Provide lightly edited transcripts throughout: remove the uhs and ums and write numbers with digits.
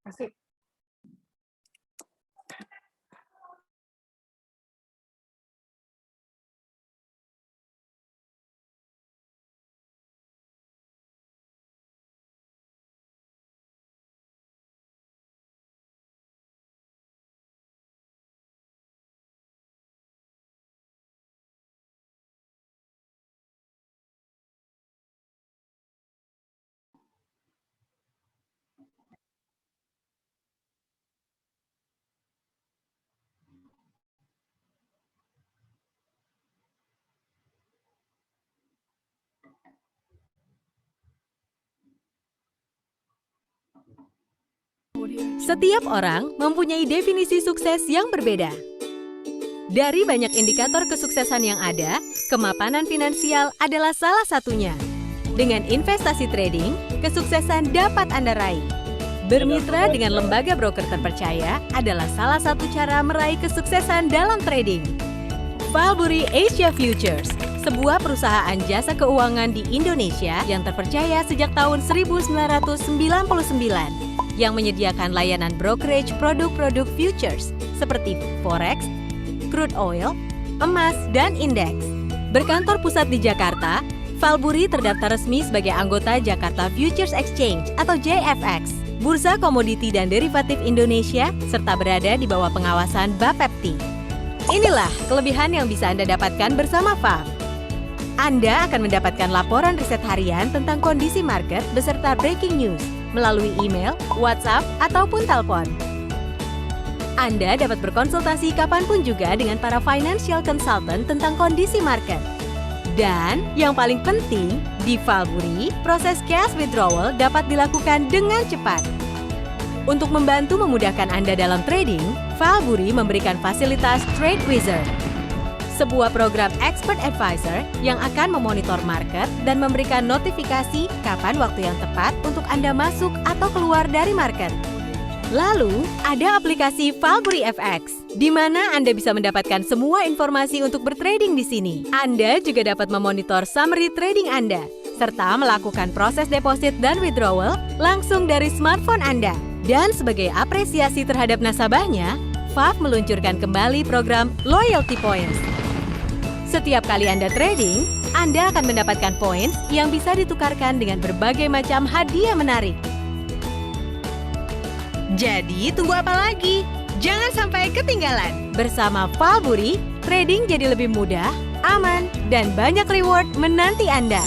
Asik. Setiap orang mempunyai definisi sukses yang berbeda. Dari banyak indikator kesuksesan yang ada, kemapanan finansial adalah salah satunya. Dengan investasi trading, kesuksesan dapat Anda raih. Bermitra dengan lembaga broker terpercaya adalah salah satu cara meraih kesuksesan dalam trading. Valbury Asia Futures, sebuah perusahaan jasa keuangan di Indonesia yang terpercaya sejak tahun 1999, yang menyediakan layanan brokerage produk-produk futures seperti forex, crude oil, emas, dan indeks. Berkantor pusat di Jakarta, Valbury terdaftar resmi sebagai anggota Jakarta Futures Exchange atau JFX, Bursa Komoditi dan Derivatif Indonesia, serta berada di bawah pengawasan Bapepti. Inilah kelebihan yang bisa Anda dapatkan bersama VAF. Anda akan mendapatkan laporan riset harian tentang kondisi market beserta breaking news melalui email, WhatsApp, ataupun telepon. Anda dapat berkonsultasi kapanpun juga dengan para financial consultant tentang kondisi market. Dan yang paling penting, di Valbury, proses cash withdrawal dapat dilakukan dengan cepat. Untuk membantu memudahkan Anda dalam trading, Valbury memberikan fasilitas Trade Wizard, sebuah program expert advisor yang akan memonitor market dan memberikan notifikasi kapan waktu yang tepat untuk Anda masuk atau keluar dari market. Lalu, ada aplikasi Valbury FX, di mana Anda bisa mendapatkan semua informasi untuk bertrading di sini. Anda juga dapat memonitor summary trading Anda, serta melakukan proses deposit dan withdrawal langsung dari smartphone Anda. Dan sebagai apresiasi terhadap nasabahnya, VAF meluncurkan kembali program Loyalty Points. Setiap kali Anda trading, Anda akan mendapatkan points yang bisa ditukarkan dengan berbagai macam hadiah menarik. Jadi, tunggu apa lagi? Jangan sampai ketinggalan. Bersama Valbury, trading jadi lebih mudah, aman, dan banyak reward menanti Anda.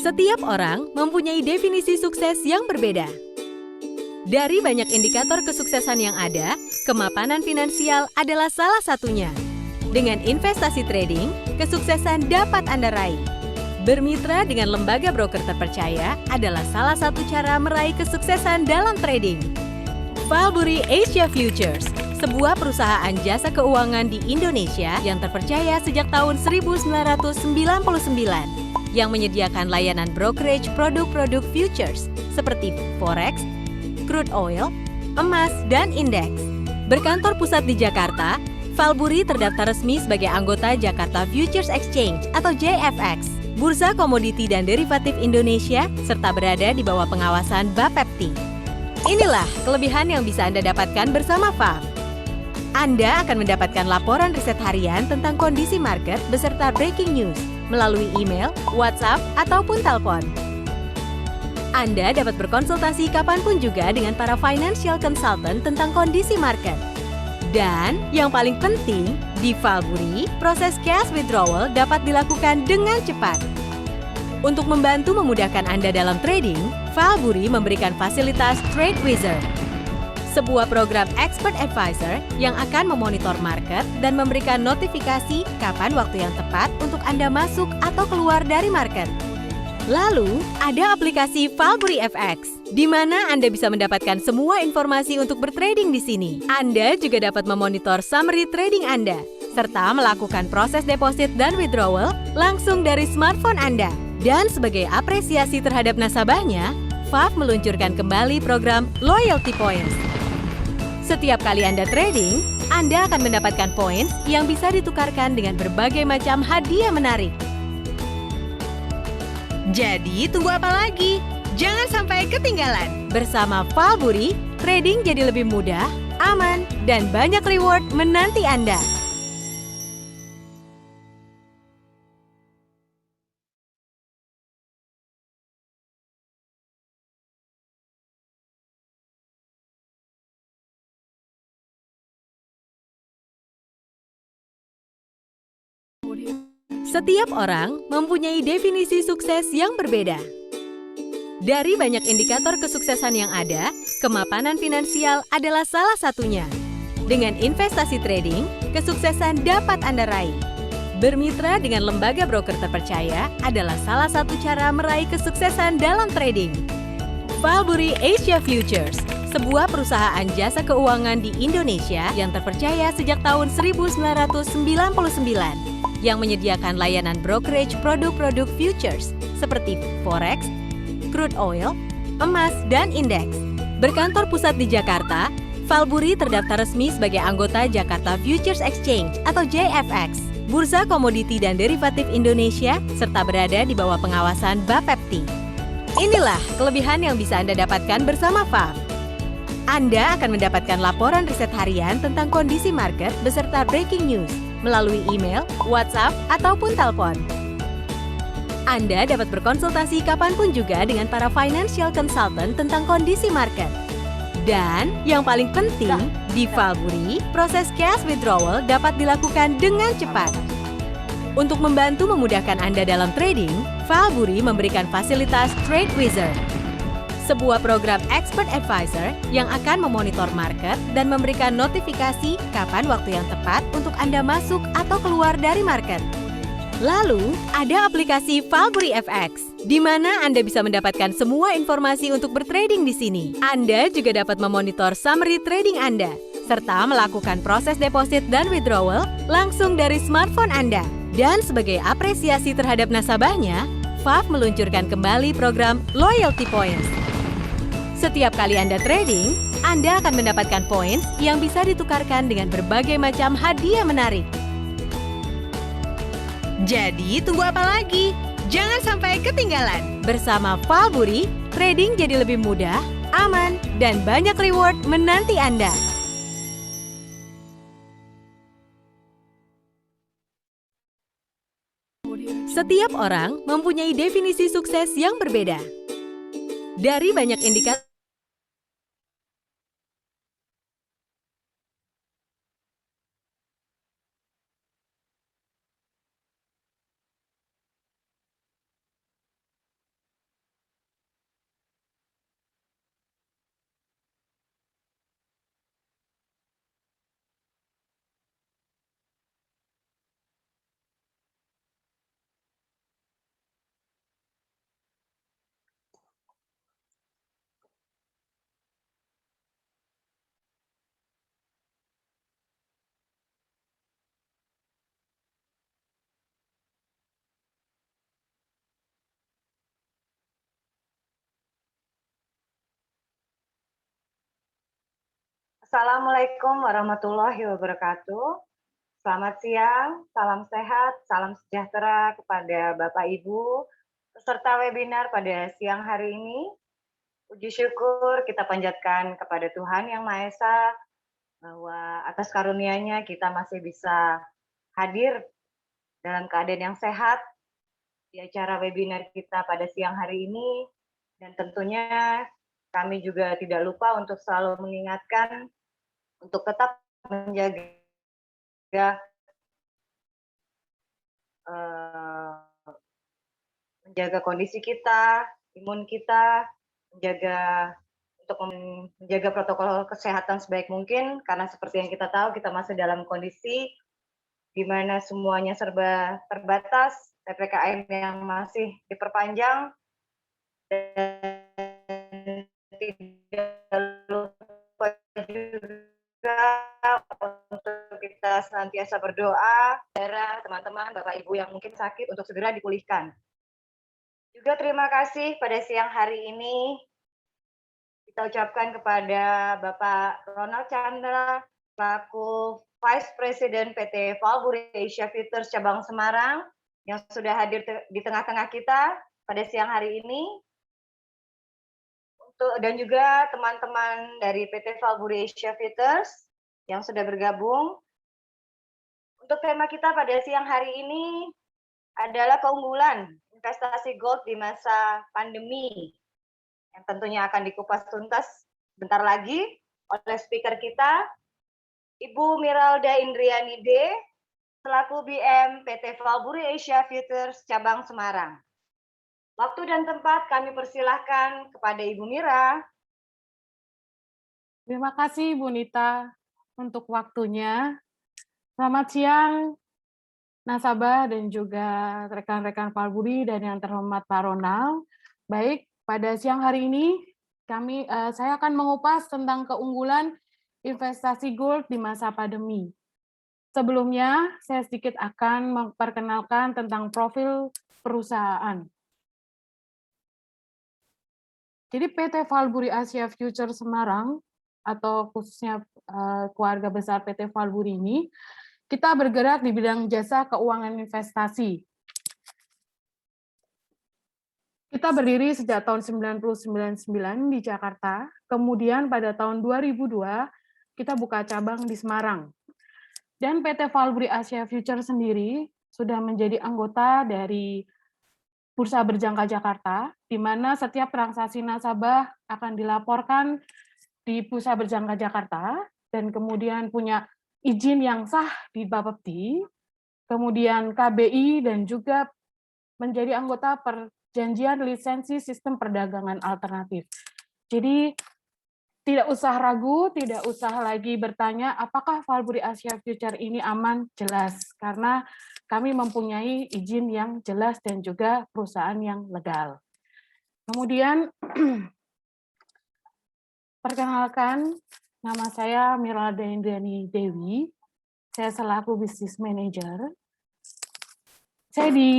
Setiap orang mempunyai definisi sukses yang berbeda. Dari banyak indikator kesuksesan yang ada, kemapanan finansial adalah salah satunya. Dengan investasi trading, kesuksesan dapat Anda raih. Bermitra dengan lembaga broker terpercaya adalah salah satu cara meraih kesuksesan dalam trading. Valbury Asia Futures, sebuah perusahaan jasa keuangan di Indonesia yang terpercaya sejak tahun 1999, yang menyediakan layanan brokerage produk-produk futures seperti forex, crude oil, emas, dan indeks. Berkantor pusat di Jakarta, Valbury terdaftar resmi sebagai anggota Jakarta Futures Exchange atau JFX, Bursa Komoditi dan Derivatif Indonesia, serta berada di bawah pengawasan Bapepti. Inilah kelebihan yang bisa Anda dapatkan bersama VAF. Anda akan mendapatkan laporan riset harian tentang kondisi market beserta breaking news melalui email, WhatsApp, ataupun telepon. Anda dapat berkonsultasi kapanpun juga dengan para financial consultant tentang kondisi market. Dan yang paling penting, di Valbury, proses cash withdrawal dapat dilakukan dengan cepat. Untuk membantu memudahkan Anda dalam trading, Valbury memberikan fasilitas Trade Wizard, sebuah program expert advisor yang akan memonitor market dan memberikan notifikasi kapan waktu yang tepat untuk Anda masuk atau keluar dari market. Lalu, ada aplikasi Valbury FX, di mana Anda bisa mendapatkan semua informasi untuk bertrading di sini. Anda juga dapat memonitor summary trading Anda, serta melakukan proses deposit dan withdrawal langsung dari smartphone Anda. Dan sebagai apresiasi terhadap nasabahnya, VAF meluncurkan kembali program Loyalty Points. Setiap kali Anda trading, Anda akan mendapatkan poin yang bisa ditukarkan dengan berbagai macam hadiah menarik. Jadi, tunggu apa lagi? Jangan sampai ketinggalan. Bersama Falburi, trading jadi lebih mudah, aman, dan banyak reward menanti Anda. Setiap orang mempunyai definisi sukses yang berbeda. Dari banyak indikator kesuksesan yang ada, kemapanan finansial adalah salah satunya. Dengan investasi trading, kesuksesan dapat Anda raih. Bermitra dengan lembaga broker terpercaya adalah salah satu cara meraih kesuksesan dalam trading. Falburi Asia Futures, sebuah perusahaan jasa keuangan di Indonesia yang terpercaya sejak tahun 1999. Yang menyediakan layanan brokerage produk-produk futures seperti forex, crude oil, emas, dan indeks. Berkantor pusat di Jakarta, Falburi terdaftar resmi sebagai anggota Jakarta Futures Exchange atau JFX, Bursa Komoditi dan Derivatif Indonesia, serta berada di bawah pengawasan Bapepti. Inilah kelebihan yang bisa Anda dapatkan bersama FAF. Anda akan mendapatkan laporan riset harian tentang kondisi market beserta breaking news melalui email, WhatsApp, ataupun telepon. Anda dapat berkonsultasi kapanpun juga dengan para financial consultant tentang kondisi market. Dan yang paling penting, di Falburi, proses cash withdrawal dapat dilakukan dengan cepat. Untuk membantu memudahkan Anda dalam trading, Falburi memberikan fasilitas Trade Wizard, sebuah program expert advisor yang akan memonitor market dan memberikan notifikasi kapan waktu yang tepat untuk Anda masuk atau keluar dari market. Lalu, ada aplikasi Falburi FX, di mana Anda bisa mendapatkan semua informasi untuk bertrading di sini. Anda juga dapat memonitor summary trading Anda, serta melakukan proses deposit dan withdrawal langsung dari smartphone Anda. Dan sebagai apresiasi terhadap nasabahnya, FAF meluncurkan kembali program Loyalty Points. Setiap kali Anda trading, Anda akan mendapatkan poin yang bisa ditukarkan dengan berbagai macam hadiah menarik. Jadi, tunggu apa lagi? Jangan sampai ketinggalan. Bersama Falburi, trading jadi lebih mudah, aman, dan banyak reward menanti Anda. Setiap orang mempunyai definisi sukses yang berbeda. Dari banyak indikator Assalamualaikum warahmatullahi wabarakatuh. Selamat siang, salam sehat, salam sejahtera kepada Bapak Ibu peserta webinar pada siang hari ini. Puji syukur kita panjatkan kepada Tuhan Yang Maha Esa bahwa atas karunia-Nya kita masih bisa hadir dalam keadaan yang sehat di acara webinar kita pada siang hari ini. Dan tentunya kami juga tidak lupa untuk selalu mengingatkan untuk tetap menjaga kondisi kita, imun kita, menjaga protokol kesehatan sebaik mungkin, karena seperti yang kita tahu kita masih dalam kondisi di mana semuanya serba terbatas, PPKM yang masih diperpanjang, dan tidak lupa juga untuk kita senantiasa berdoa, teman-teman, Bapak Ibu yang mungkin sakit untuk segera dipulihkan. Juga terima kasih pada siang hari ini kita ucapkan kepada Bapak Ronald Chandra selaku Vice President PT Valburi Asia Futures Cabang Semarang yang sudah hadir di tengah-tengah kita pada siang hari ini. Dan juga teman-teman dari PT Valburi Asia Futures yang sudah bergabung. Untuk tema kita pada siang hari ini adalah keunggulan investasi gold di masa pandemi, yang tentunya akan dikupas tuntas bentar lagi oleh speaker kita, Ibu Miralda Indriani D, selaku BM PT Valburi Asia Futures Cabang Semarang. Waktu dan tempat kami persilahkan kepada Ibu Mira. Terima kasih Bu Nita untuk waktunya. Selamat siang nasabah dan juga rekan-rekan Valburi dan yang terhormat Pak Ronald. Baik, pada siang hari ini saya akan mengupas tentang keunggulan investasi gold di masa pandemi. Sebelumnya, saya sedikit akan memperkenalkan tentang profil perusahaan. Jadi PT Valburi Asia Futures Semarang atau khususnya keluarga besar PT Valburi ini, kita bergerak di bidang jasa keuangan investasi. Kita berdiri sejak tahun 1999 di Jakarta, kemudian pada tahun 2002 kita buka cabang di Semarang. Dan PT Valburi Asia Futures sendiri sudah menjadi anggota dari Bursa Berjangka Jakarta, di mana setiap transaksi nasabah akan dilaporkan di Bursa Berjangka Jakarta, dan kemudian punya izin yang sah di Bapepti, kemudian KBI, dan juga menjadi anggota perjanjian lisensi sistem perdagangan alternatif. Jadi tidak usah ragu, tidak usah lagi bertanya apakah Valburi Asia Futures ini aman, jelas, karena kami mempunyai izin yang jelas dan juga perusahaan yang legal. Kemudian, perkenalkan, nama saya Miralda Indriani Dewi, saya selaku Business Manager. Saya di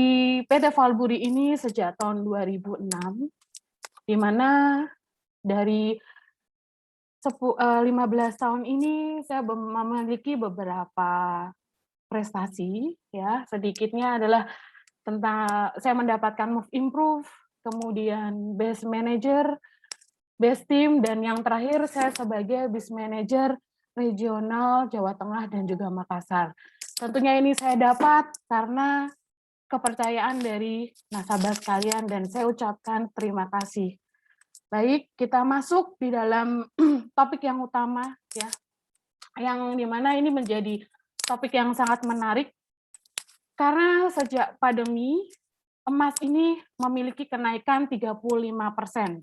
PT Valburi ini sejak tahun 2006, di mana dari 15 tahun ini saya memiliki beberapa prestasi, ya, sedikitnya adalah tentang saya mendapatkan Move Improve, kemudian Best Manager, Best Team, dan yang terakhir saya sebagai Business Manager Regional Jawa Tengah dan juga Makassar. Tentunya ini saya dapat karena kepercayaan dari nasabah sekalian dan saya ucapkan terima kasih. Baik, kita masuk di dalam topik yang utama, ya, yang dimana ini menjadi topik yang sangat menarik karena sejak pandemi emas ini memiliki kenaikan 35%,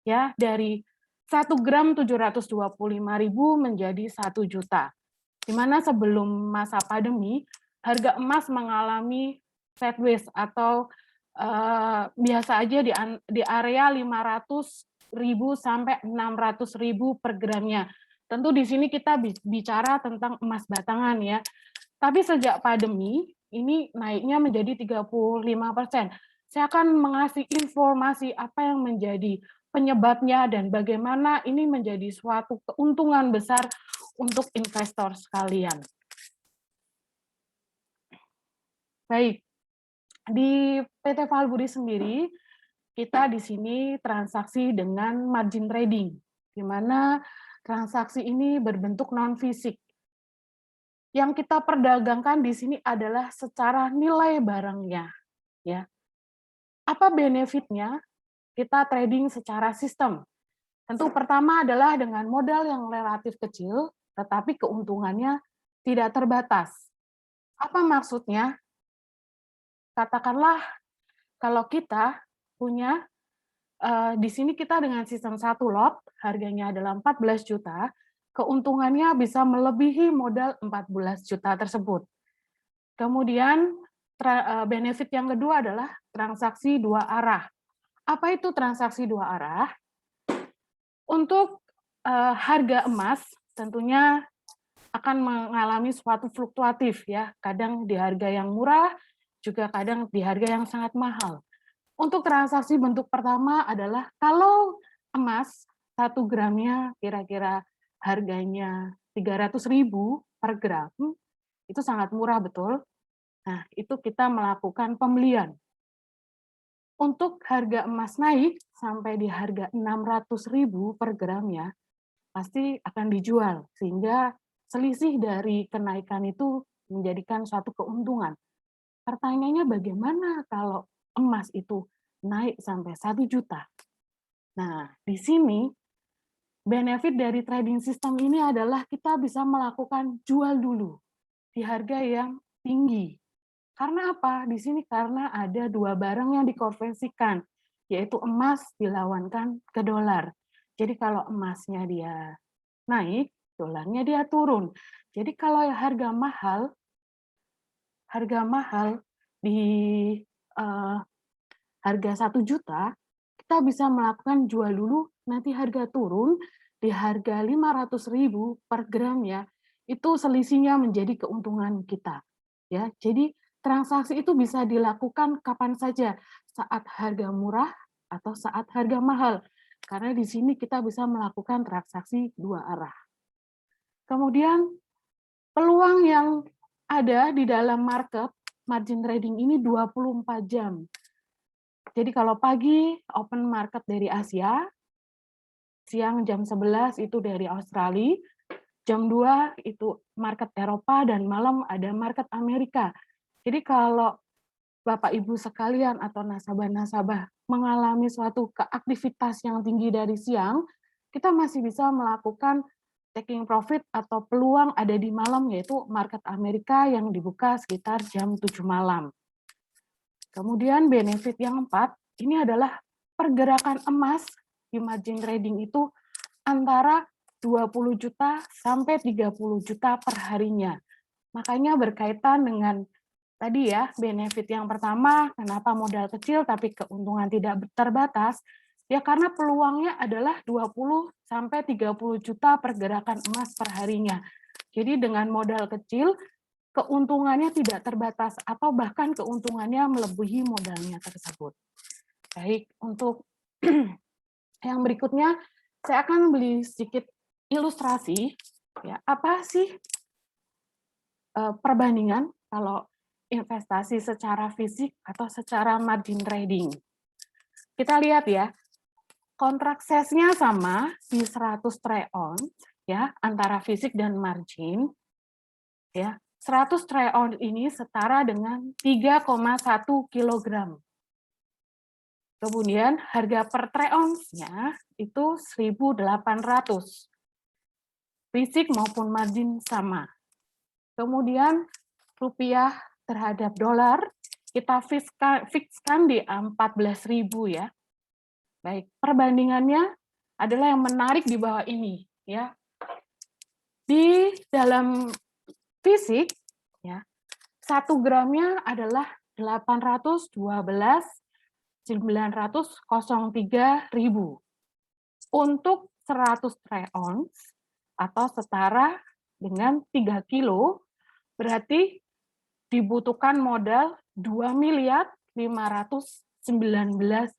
ya, dari 1 gram 725.000 menjadi 1 juta. Di mana sebelum masa pandemi harga emas mengalami sideways atau biasa aja di area 500.000 sampai 600.000 per gramnya. Tentu di sini kita bicara tentang emas batangan, ya. Tapi sejak pandemi, ini naiknya menjadi 35%. Saya akan mengasih informasi apa yang menjadi penyebabnya dan bagaimana ini menjadi suatu keuntungan besar untuk investor sekalian. Baik, di PT Valburi sendiri, kita di sini transaksi dengan margin trading, di mana transaksi ini berbentuk non-fisik. Yang kita perdagangkan di sini adalah secara nilai barangnya, ya. Apa benefitnya kita trading secara sistem? Tentu pertama adalah dengan modal yang relatif kecil, tetapi keuntungannya tidak terbatas. Apa maksudnya? Katakanlah kalau kita punya di sini kita dengan sistem 1 lot, harganya adalah 14 juta, keuntungannya bisa melebihi modal 14 juta tersebut. Kemudian benefit yang kedua adalah transaksi 2 arah. Apa itu transaksi 2 arah? Untuk harga emas tentunya akan mengalami suatu fluktuatif, ya, kadang di harga yang murah, juga kadang di harga yang sangat mahal. Untuk transaksi bentuk pertama adalah kalau emas 1 gramnya kira-kira harganya 300.000 per gram, itu sangat murah betul. Nah, itu kita melakukan pembelian. Untuk harga emas naik sampai di harga 600.000 per gramnya, pasti akan dijual, sehingga selisih dari kenaikan itu menjadikan suatu keuntungan. Pertanyaannya bagaimana kalau emas itu naik sampai 1 juta? Nah, di sini benefit dari trading system ini adalah kita bisa melakukan jual dulu di harga yang tinggi. Karena apa? Di sini karena ada 2 barang yang dikonversikan, yaitu emas dilawankan ke dolar. Jadi kalau emasnya dia naik, dolarnya dia turun. Jadi kalau harga mahal di harga 1 juta, kita bisa melakukan jual dulu, nanti harga turun di harga 500.000 per gram ya, itu selisihnya menjadi keuntungan kita. Ya, jadi transaksi itu bisa dilakukan kapan saja, saat harga murah atau saat harga mahal. Karena di sini kita bisa melakukan transaksi 2 arah. Kemudian peluang yang ada di dalam market margin trading ini 24 jam. Jadi kalau pagi open market dari Asia, siang jam 11 itu dari Australia, jam 2 itu market Eropa, dan malam ada market Amerika. Jadi kalau Bapak Ibu sekalian atau nasabah-nasabah mengalami suatu keaktivitas yang tinggi dari siang, kita masih bisa melakukan taking profit atau peluang ada di malam, yaitu market Amerika yang dibuka sekitar jam 7 malam. Kemudian benefit yang 4, ini adalah pergerakan emas di margin trading itu antara 20 juta sampai 30 juta per harinya. Makanya berkaitan dengan tadi ya, benefit yang pertama, kenapa modal kecil tapi keuntungan tidak terbatas, ya karena peluangnya adalah 20 sampai 30 juta pergerakan emas per harinya. Jadi dengan modal kecil, keuntungannya tidak terbatas atau bahkan keuntungannya melebihi modalnya tersebut. Baik, untuk yang berikutnya saya akan beli sedikit ilustrasi ya, apa sih perbandingan kalau investasi secara fisik atau secara margin trading. Kita lihat ya, kontrak size-nya sama di 100 try on ya, antara fisik dan margin. Ya, 100 try on ini setara dengan 3,1 kg. Kemudian harga per try on-nya itu 1.800. Fisik maupun margin sama. Kemudian rupiah terhadap dolar kita fixkan di 14.000 ya. Baik, perbandingannya adalah yang menarik di bawah ini ya. Di dalam fisik ya, 1 gramnya adalah 812.903.000. Untuk 100 try ons atau setara dengan 3 kilo, berarti dibutuhkan modal 2.519.000.000,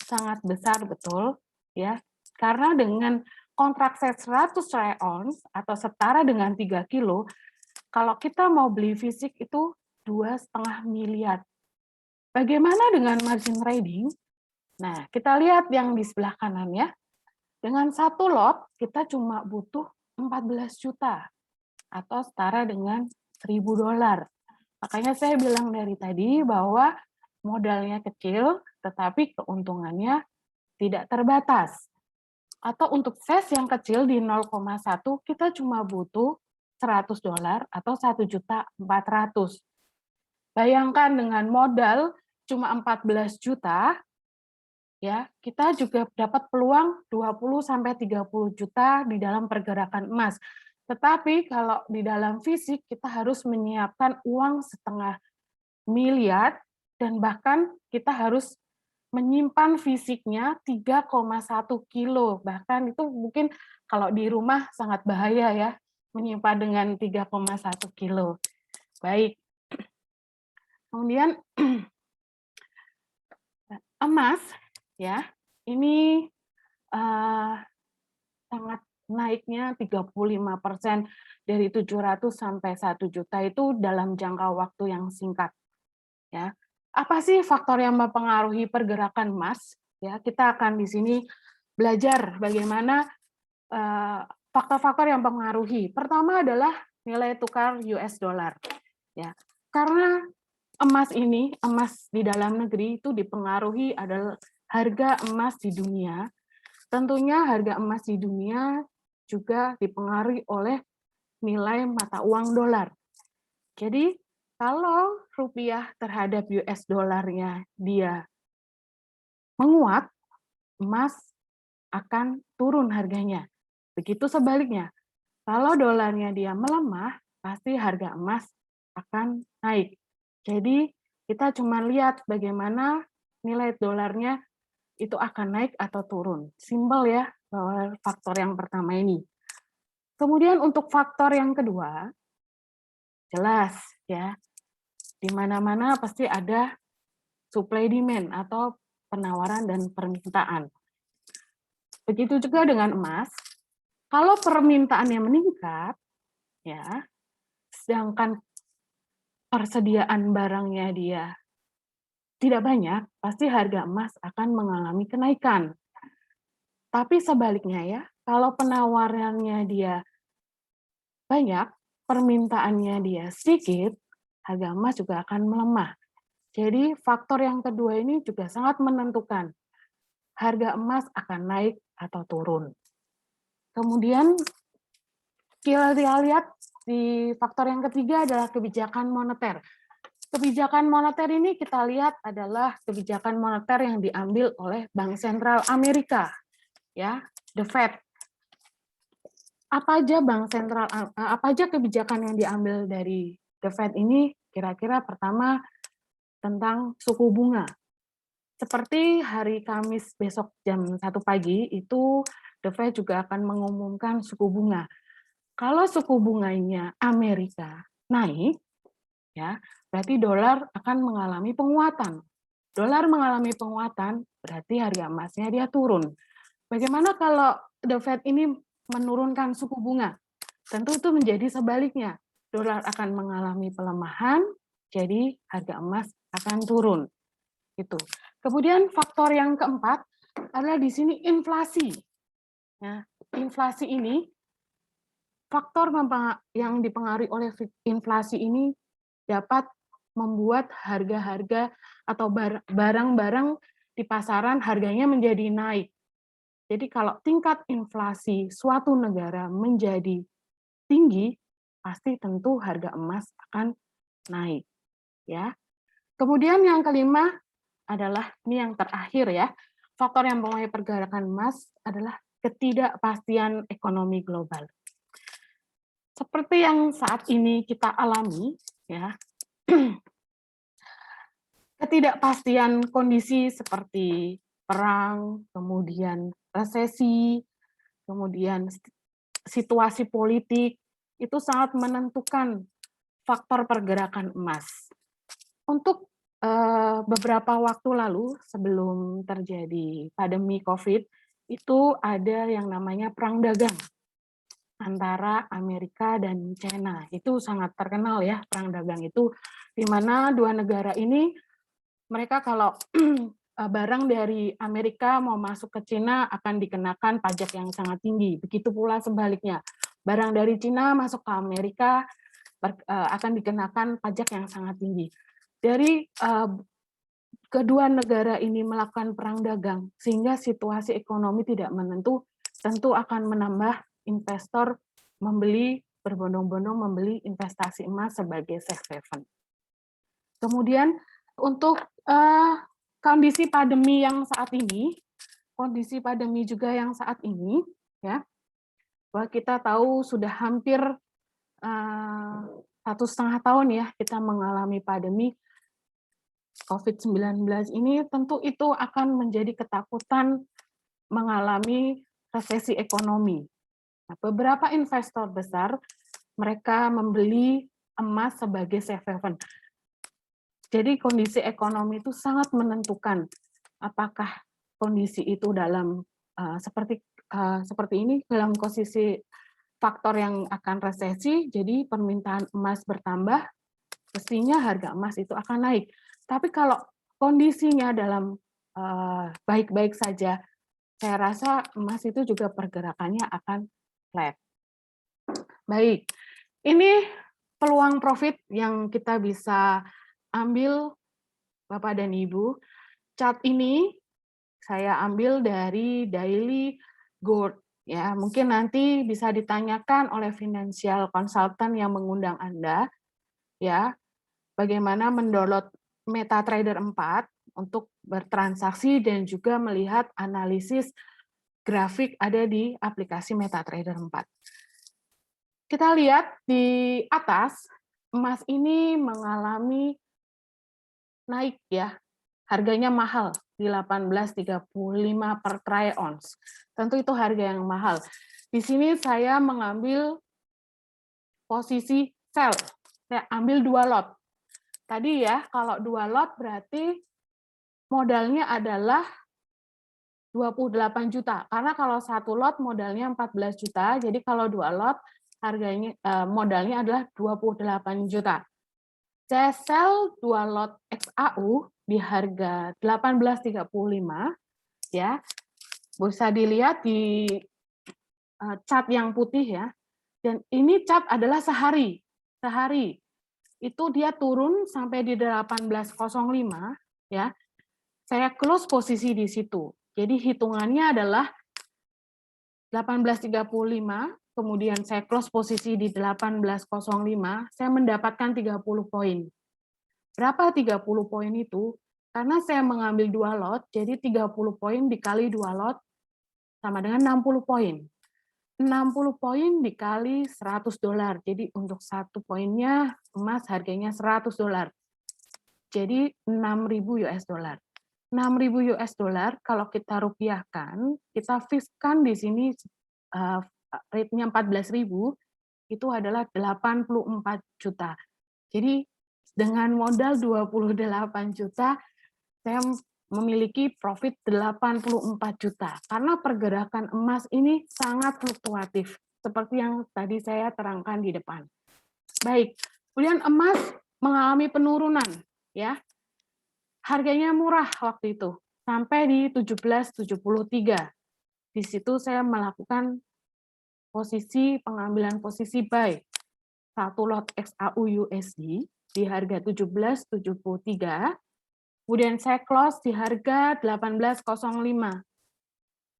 sangat besar betul ya. Karena dengan kontrak set 100 try ons atau setara dengan 3 kilo, kalau kita mau beli fisik itu 2,5 miliar. Bagaimana dengan margin trading? Nah, kita lihat yang di sebelah kanan ya. Dengan 1 lot kita cuma butuh 14 juta atau setara dengan $1.000. Makanya saya bilang dari tadi bahwa modalnya kecil tetapi keuntungannya tidak terbatas. Atau untuk size yang kecil di 0,1 kita cuma butuh $100 atau 1.400.000. Bayangkan dengan modal cuma 14 juta ya, kita juga dapat peluang 20 sampai 30 juta di dalam pergerakan emas. Tetapi kalau di dalam fisik kita harus menyiapkan uang 0,5 miliar dan bahkan kita harus menyimpan fisiknya 3,1 kilo. Bahkan itu mungkin kalau di rumah sangat bahaya ya, menyimpan dengan 3,1 kilo. Baik. Kemudian emas ya, ini eh, sangat naiknya 35% dari 700 sampai 1 juta itu dalam jangka waktu yang singkat. Ya, apa sih faktor yang mempengaruhi pergerakan emas? Ya, kita akan di sini belajar bagaimana faktor-faktor yang mempengaruhi. Pertama adalah nilai tukar US dollar. Ya, karena emas di dalam negeri itu dipengaruhi adalah harga emas di dunia. Tentunya harga emas di dunia juga dipengaruhi oleh nilai mata uang dolar. Jadi kalau rupiah terhadap US dolarnya dia menguat, emas akan turun harganya. Begitu sebaliknya, kalau dolarnya dia melemah, pasti harga emas akan naik. Jadi kita cuma lihat bagaimana nilai dolarnya itu akan naik atau turun. Simpel ya, bahwa faktor yang pertama ini. Kemudian untuk faktor yang kedua, jelas ya, di mana-mana pasti ada supply demand atau penawaran dan permintaan. Begitu juga dengan emas, kalau permintaannya meningkat, ya, sedangkan persediaan barangnya dia tidak banyak, pasti harga emas akan mengalami kenaikan. Tapi sebaliknya ya, kalau penawarannya dia banyak, permintaannya dia sedikit, harga emas juga akan melemah. Jadi faktor yang kedua ini juga sangat menentukan harga emas akan naik atau turun. Kemudian kita lihat di faktor yang ketiga adalah kebijakan moneter. Kebijakan moneter ini kita lihat adalah kebijakan moneter yang diambil oleh Bank Sentral Amerika, ya, the Fed. Apa aja kebijakan yang diambil dari the Fed ini? Kira-kira pertama tentang suku bunga. Seperti hari Kamis besok jam 1 pagi itu the Fed juga akan mengumumkan suku bunga. Kalau suku bunganya Amerika naik, ya, berarti dolar akan mengalami penguatan. Dolar mengalami penguatan, berarti harga emasnya dia turun. Bagaimana kalau the Fed ini menurunkan suku bunga? Tentu itu menjadi sebaliknya. Dolar akan mengalami pelemahan, jadi harga emas akan turun. Itu. Kemudian faktor yang keempat adalah di sini inflasi. Ya, inflasi ini, faktor yang dipengaruhi oleh inflasi ini dapat membuat harga-harga atau barang-barang di pasaran harganya menjadi naik. Jadi kalau tingkat inflasi suatu negara menjadi tinggi, pasti tentu harga emas akan naik. Ya. Kemudian yang kelima adalah ini yang terakhir ya. Faktor yang mempengaruhi pergerakan emas adalah ketidakpastian ekonomi global. Seperti yang saat ini kita alami, ya, ketidakpastian kondisi seperti perang, kemudian resesi, kemudian situasi politik, itu sangat menentukan faktor pergerakan emas. Untuk beberapa waktu lalu, sebelum terjadi pandemi COVID, itu ada yang namanya perang dagang antara Amerika dan China. Itu sangat terkenal ya, perang dagang itu, di mana dua negara ini, mereka kalau barang dari Amerika mau masuk ke China akan dikenakan pajak yang sangat tinggi. Begitu pula sebaliknya, barang dari China masuk ke Amerika akan dikenakan pajak yang sangat tinggi. Dari kedua negara ini melakukan perang dagang, sehingga situasi ekonomi tidak menentu, tentu akan menambah investor berbondong-bondong membeli investasi emas sebagai safe haven. Kemudian untuk kondisi pandemi yang saat ini, ya, bahwa kita tahu sudah hampir 1,5 tahun ya kita mengalami pandemi COVID-19 ini, tentu itu akan menjadi ketakutan mengalami resesi ekonomi. Nah, beberapa investor besar mereka membeli emas sebagai safe haven. Jadi kondisi ekonomi itu sangat menentukan apakah kondisi itu dalam seperti ini dalam posisi faktor yang akan resesi, jadi permintaan emas bertambah, mestinya harga emas itu akan naik. Tapi kalau kondisinya dalam baik-baik saja, saya rasa emas itu juga pergerakannya akan flat. Baik, ini peluang profit yang kita bisa ambil, Bapak dan Ibu. Chart ini saya ambil dari Daily Gold. Ya, mungkin nanti bisa ditanyakan oleh financial consultant yang mengundang Anda, ya, bagaimana mendownload MetaTrader 4 untuk bertransaksi dan juga melihat analisis grafik ada di aplikasi MetaTrader 4. Kita lihat di atas, emas ini mengalami naik ya, harganya mahal di 18.35 per troy ounce. Tentu itu harga yang mahal. Di sini saya mengambil posisi sell. Saya ambil 2 lot. Tadi ya, kalau 2 lot berarti modalnya adalah 28 juta. Karena kalau 1 lot modalnya 14 juta, jadi kalau 2 lot harganya modalnya adalah 28 juta. Saya sell 2 lot XAU di harga 18.35 ya. Bisa dilihat di chart yang putih ya. Dan ini chart adalah sehari. Sehari itu dia turun sampai di 18.05 ya. Saya close posisi di situ. Jadi hitungannya adalah 18.35, kemudian saya close posisi di 18.05, saya mendapatkan 30 poin. Berapa 30 poin itu? Karena saya mengambil 2 lot, jadi 30 poin dikali 2 lot sama dengan 60 poin. 60 poin dikali $100. Jadi untuk 1 poinnya emas harganya $100. Jadi 6.000 US dollar. 6.000 US dollar kalau kita rupiahkan, kita fixkan di sini rate-nya 14.000, itu adalah 84 juta. Jadi dengan modal 28 juta, saya memiliki profit 84 juta. Karena pergerakan emas ini sangat fluktuatif, seperti yang tadi saya terangkan di depan. Baik, kemudian emas mengalami penurunan, ya. Harganya murah waktu itu, sampai di 17.73. Di situ saya melakukan pengambilan posisi buy. 1 lot XAU USD di harga 17.73. Kemudian saya close di harga 18.05.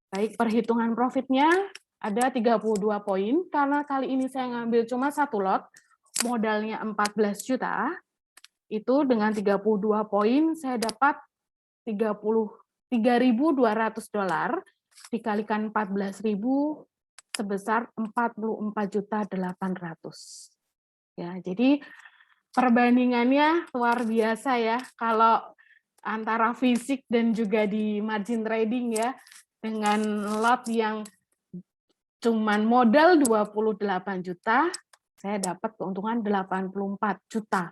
Baik, perhitungan profitnya ada 32 poin, karena kali ini saya ngambil cuma 1 lot, modalnya 14 juta, itu dengan 32 poin saya dapat 3.200 dolar dikalikan 14.000 sebesar 44.800. Ya, jadi perbandingannya luar biasa ya kalau antara fisik dan juga di margin trading ya, dengan lot yang cuman modal 28 juta, saya dapat keuntungan 84 juta.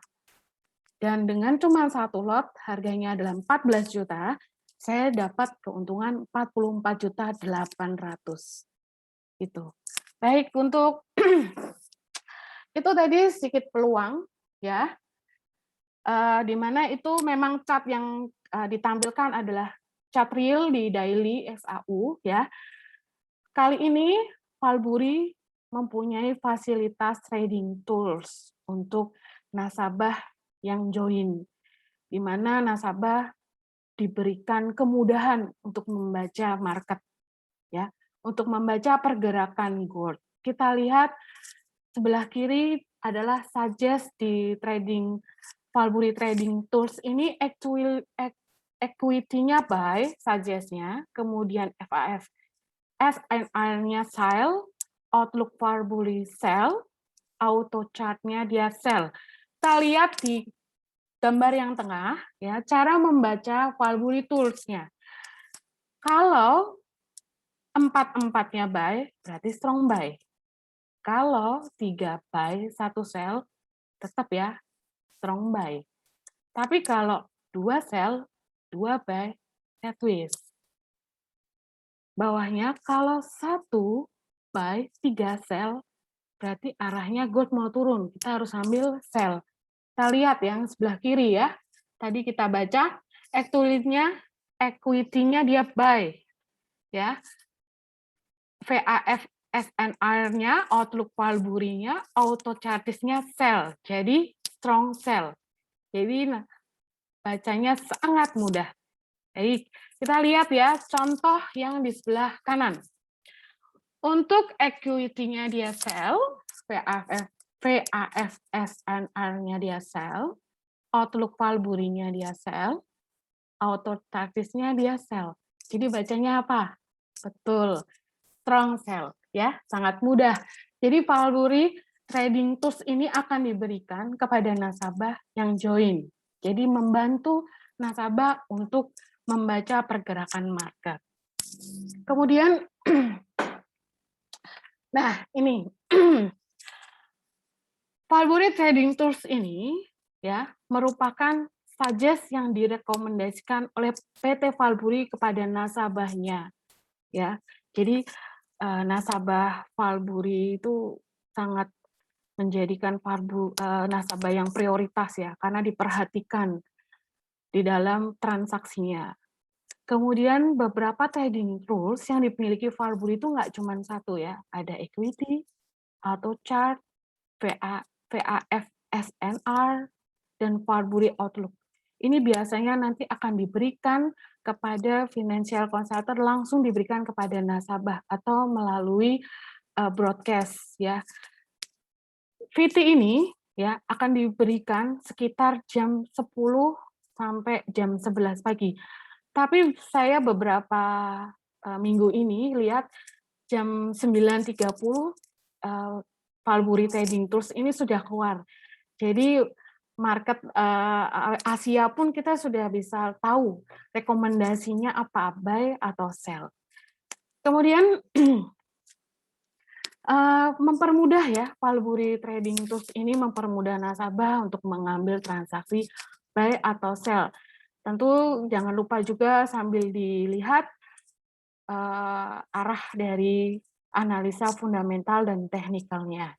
Dan dengan cuma 1 lot, harganya adalah 14 juta, saya dapat keuntungan 44.800. Itu. Baik, untuk itu tadi sedikit peluang, ya. Di mana itu memang chart yang ditampilkan adalah chart real di daily XAU, ya. Kali ini Valburi mempunyai fasilitas trading tools untuk nasabah yang join, di mana nasabah diberikan kemudahan untuk membaca market, ya, untuk membaca pergerakan gold. Kita lihat sebelah kiri adalah suggest di trading Valburi Trading Tools ini equity-nya buy, suggest-nya, kemudian FAF SNR-nya sell, Outlook Valburi sell, auto chart-nya dia sell. Kita lihat di gambar yang tengah, ya, cara membaca Valburi Tools-nya. Kalau 4-4-nya buy, berarti strong buy. Kalau 3 buy, 1 sell, tetap ya, strong buy. Tapi kalau 2 sell, 2 buy, sideways. bawahnya kalau 1 buy 3 sell, berarti arahnya gold mau turun. Kita harus ambil sell. Kita lihat yang sebelah kiri ya. Tadi kita baca equity-nya dia buy ya. VAF SNR-nya, outlook Valbury-nya, auto chartis-nya sell. Jadi strong sell. Jadi bacanya sangat mudah. Jadi kita lihat ya contoh yang di sebelah kanan. Untuk equity-nya dia sell, VAFSNR-nya dia sell, outlook Valbury-nya dia sell, auto chartis-nya dia sell. Jadi bacanya apa? Betul, strong sell ya, sangat mudah. Jadi Valbury Trading Tools ini akan diberikan kepada nasabah yang join. Jadi membantu nasabah untuk membaca pergerakan market. Kemudian, nah ini Valbury Trading Tools ini ya merupakan suggest yang direkomendasikan oleh PT Valbury kepada nasabahnya ya. Jadi nasabah Valbury itu sangat menjadikan nasabah yang prioritas ya karena diperhatikan di dalam transaksinya. Kemudian beberapa trading tools yang dimiliki Valbury itu nggak cuma satu ya, ada equity, auto chart, VAFSNR, dan Valbury Outlook. Ini biasanya nanti akan diberikan kepada financial consultant, langsung diberikan kepada nasabah atau melalui broadcast ya. VT ini ya akan diberikan sekitar jam 10 sampai jam 11 pagi. Tapi saya beberapa minggu ini lihat jam 9.30 Valbury Trading Tools ini sudah keluar. Jadi market Asia pun kita sudah bisa tahu rekomendasinya apa, buy atau sell. Kemudian mempermudah ya, Valbury Trading Tools ini mempermudah nasabah untuk mengambil transaksi buy atau sell. Tentu jangan lupa juga sambil dilihat arah dari analisa fundamental dan teknikalnya.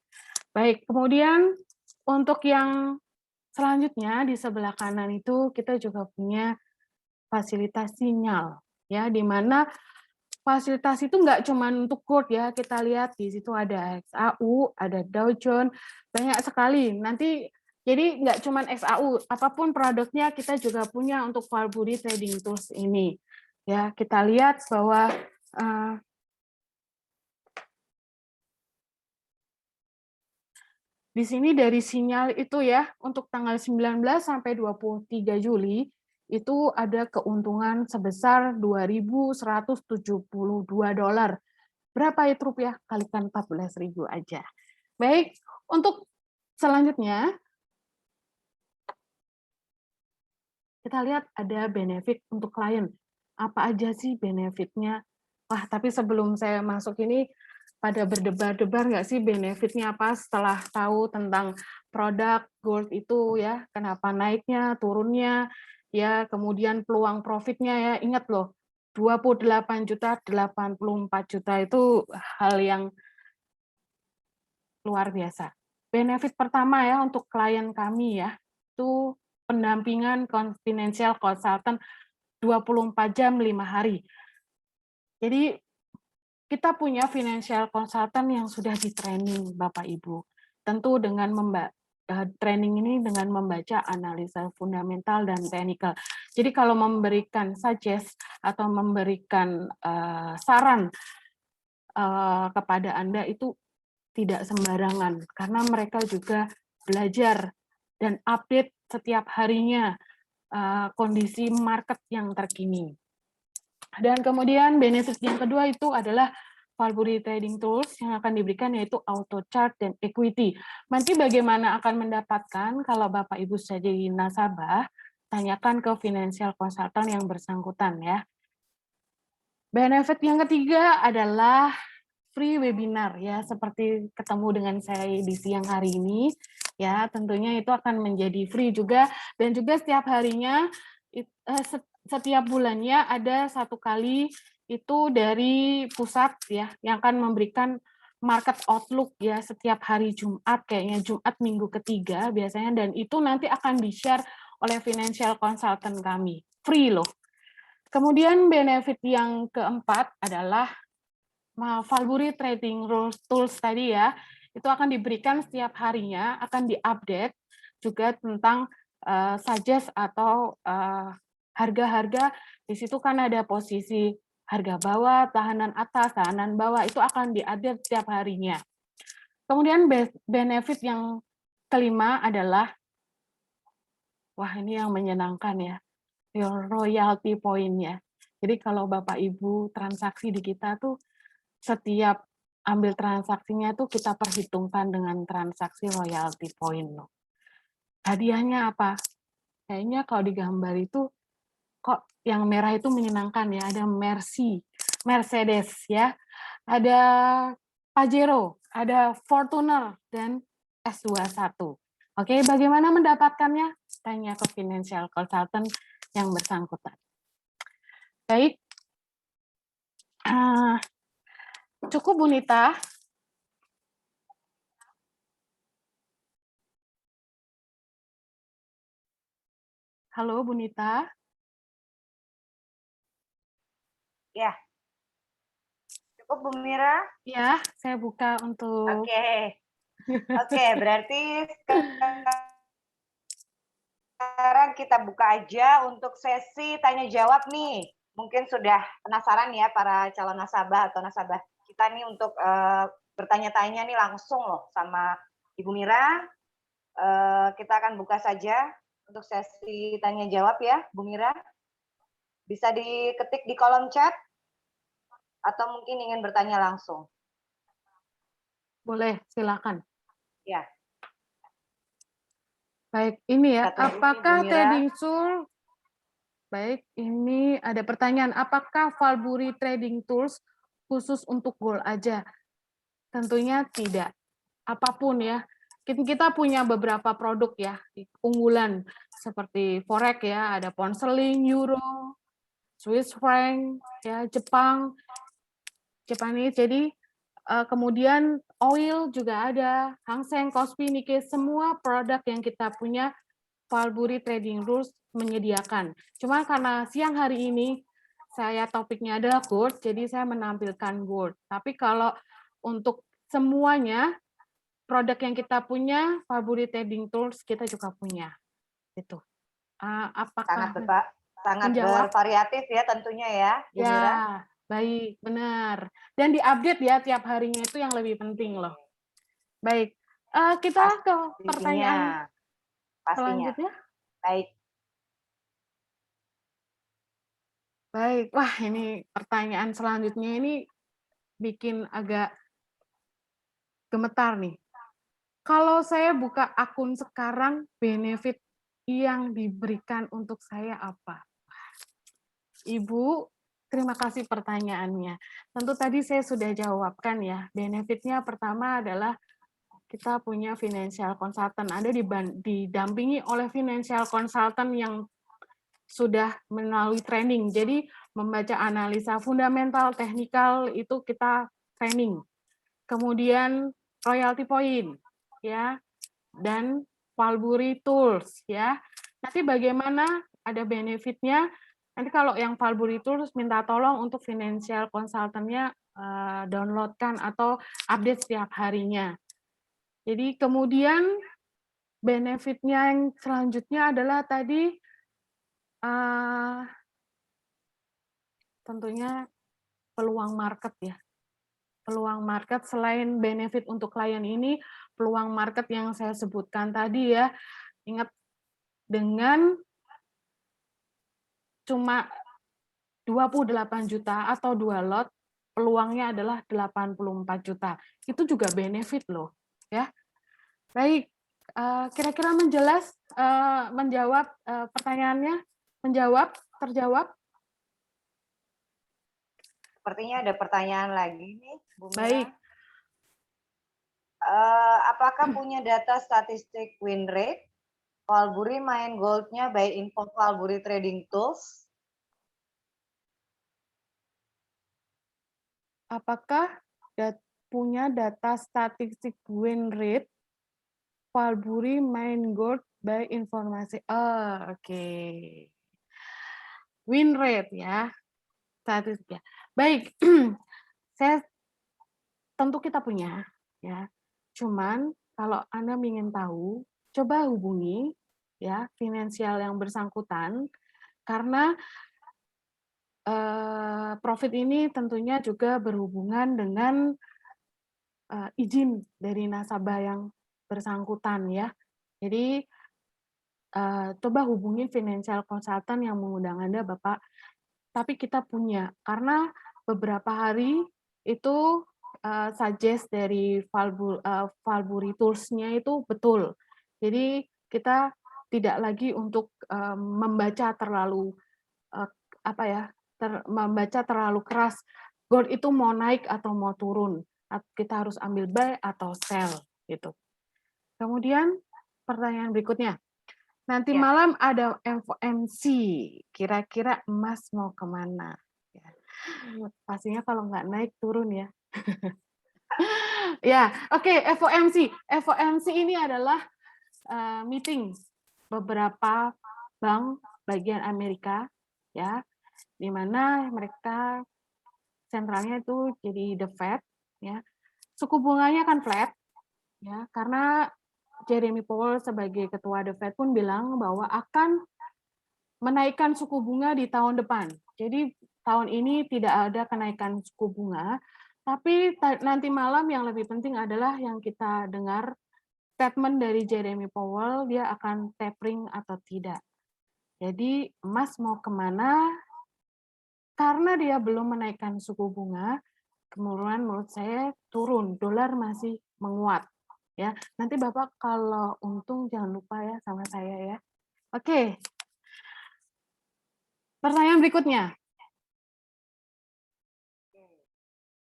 Baik, kemudian untuk yang selanjutnya di sebelah kanan itu kita juga punya fasilitas sinyal, ya, di mana fasilitas itu nggak cuma untuk gold ya, kita lihat di situ ada XAU, ada Dow Jones, banyak sekali. Nanti jadi nggak cuma XAU, apapun produknya kita juga punya untuk Valbury Trading Tools ini. Ya, kita lihat bahwa di sini dari sinyal itu ya, untuk tanggal 19 sampai 23 Juli, itu ada keuntungan sebesar $2.172. Berapa itu rupiah? Kalikan 14.000 aja. Baik, untuk selanjutnya, kita lihat ada benefit untuk klien. Apa aja sih benefitnya? Wah, tapi sebelum saya masuk ini, pada berdebar-debar nggak sih benefitnya apa setelah tahu tentang produk gold itu ya, kenapa naiknya, turunnya, ya, kemudian peluang profitnya ya, ingat loh, 28 juta, 84 juta itu hal yang luar biasa. Benefit pertama ya untuk klien kami ya, itu pendampingan confidential consultant 24 jam 5 hari. Jadi kita punya financial consultant yang sudah di-training Bapak Ibu. Tentu dengan training ini dengan membaca analisa fundamental dan teknikal. Jadi kalau memberikan suggest atau memberikan saran kepada Anda itu tidak sembarangan, karena mereka juga belajar dan update setiap harinya kondisi market yang terkini. Dan kemudian benefit yang kedua itu adalah Valbury Trading Tools yang akan diberikan yaitu auto chart dan equity. Nanti bagaimana akan mendapatkan kalau Bapak Ibu sudah jadi nasabah, tanyakan ke financial consultant yang bersangkutan ya. Benefit yang ketiga adalah free webinar ya, seperti ketemu dengan saya di siang hari ini ya, tentunya itu akan menjadi free juga, dan juga setiap harinya setiap bulannya ada 1 kali itu dari pusat ya, yang akan memberikan market outlook ya setiap hari Jumat, kayaknya Jumat minggu ketiga biasanya, dan itu nanti akan di-share oleh financial consultant kami. Free loh. Kemudian benefit yang keempat adalah Valbury Trading Tools tadi ya, itu akan diberikan setiap harinya, akan diupdate juga tentang suggest atau harga-harga. Di situ kan ada posisi harga bawah, tahanan atas, tahanan bawah, itu akan diupdate setiap harinya. Kemudian benefit yang kelima adalah, wah ini yang menyenangkan ya, royalty point-nya. Jadi kalau Bapak Ibu transaksi di kita tuh, setiap ambil transaksinya tuh kita perhitungkan dengan transaksi royalty point loh. Hadiahnya apa? Kayaknya kalau digambar itu kok yang merah itu menyenangkan ya, ada Mercedes ya, ada Pajero, ada Fortuner, dan S21. Oke, bagaimana mendapatkannya? Tanya ke financial consultant yang bersangkutan. Baik, cukup Bu Nita. Halo Bu Nita. Ya, cukup Bu Mira? Ya, saya buka untuk... Oke, berarti sekarang kita buka aja untuk sesi tanya jawab nih. Mungkin sudah penasaran ya para calon nasabah atau nasabah kita nih untuk bertanya-tanya nih langsung loh sama Ibu Mira. Kita akan buka saja untuk sesi tanya jawab ya, Bu Mira. Bisa diketik di kolom chat atau mungkin ingin bertanya langsung. Boleh, silakan. Ya. Baik, ini ya, apakah trading tool? Baik, ini ada pertanyaan, apakah Valbury Trading Tools khusus untuk gold aja? Tentunya tidak. Apapun ya, kita punya beberapa produk ya, unggulan seperti forex ya, ada pound sterling, euro, Swiss franc, ya, Japanese. Jadi kemudian oil juga ada, Hang Seng, Kospi, Nikkei, semua produk yang kita punya Valbury Trading Rules menyediakan. Cuma karena siang hari ini saya topiknya adalah gold, jadi saya menampilkan gold. Tapi kalau untuk semuanya produk yang kita punya, Valbury Trading Tools kita juga punya. Itu. Apakah sangat bervariatif ya tentunya ya, Bu Mira? Ya, baik, benar. Dan diupdate ya tiap harinya, itu yang lebih penting loh. Baik, kita ke pertanyaan selanjutnya. Baik. Baik, wah ini pertanyaan selanjutnya ini bikin agak gemetar nih. Kalau saya buka akun sekarang, benefit yang diberikan untuk saya apa? Ibu, terima kasih pertanyaannya. Tentu tadi saya sudah jawabkan ya. Benefitnya pertama adalah kita punya financial consultant. Ada didampingi oleh financial consultant yang sudah melalui training. Jadi membaca analisa fundamental, teknikal itu kita training. Kemudian royalty point ya, dan Valbury tools ya. Nanti bagaimana ada benefitnya? Nanti kalau yang Valbury tools minta tolong untuk financial consultant-nya downloadkan atau update setiap harinya. Jadi kemudian benefitnya yang selanjutnya adalah tadi tentunya peluang market ya. Peluang market selain benefit untuk klien ini, peluang market yang saya sebutkan tadi ya, ingat dengan cuma 28 juta atau 2 lot, peluangnya adalah 84 juta. Itu juga benefit loh, ya. Baik, kira-kira menjawab pertanyaannya, terjawab? Sepertinya ada pertanyaan lagi nih, Bu Mira. Baik. Apakah punya data statistik win rate? Valbury main goldnya by info Valbury Trading Tools? apakah punya data statistik win rate Valbury main gold by informasi. Oh, oke. Win rate ya, statistik ya. Baik, saya tentu kita punya ya. Cuman kalau Anda ingin tahu, coba hubungi ya finansial yang bersangkutan karena profit ini tentunya juga berhubungan dengan izin dari nasabah yang bersangkutan ya. Jadi coba hubungi financial consultant yang mengundang Anda, Bapak. Tapi kita punya, karena beberapa hari itu suggest dari Valbury Tools-nya itu betul. Jadi kita tidak lagi untuk membaca terlalu membaca terlalu keras gold itu mau naik atau mau turun. Kita harus ambil buy atau sell gitu. Kemudian pertanyaan berikutnya. Nanti Ya. malam ada FOMC, kira-kira emas mau kemana? Ya. Pastinya kalau nggak naik turun ya. Ya, oke, FOMC. FOMC ini adalah meeting beberapa bank bagian Amerika, ya, di mana mereka sentralnya itu jadi the Fed, ya. Suku bunganya akan flat, ya, karena Jeremy Powell sebagai ketua the Fed pun bilang bahwa akan menaikkan suku bunga di tahun depan. Jadi tahun ini tidak ada kenaikan suku bunga, tapi nanti malam yang lebih penting adalah yang kita dengar statement dari Jeremy Powell, dia akan tapering atau tidak. Jadi emas mau kemana? Karena dia belum menaikkan suku bunga, kemudian menurut saya turun, dolar masih menguat. Ya, nanti Bapak kalau untung jangan lupa ya sama saya ya. Oke. Pertanyaan berikutnya.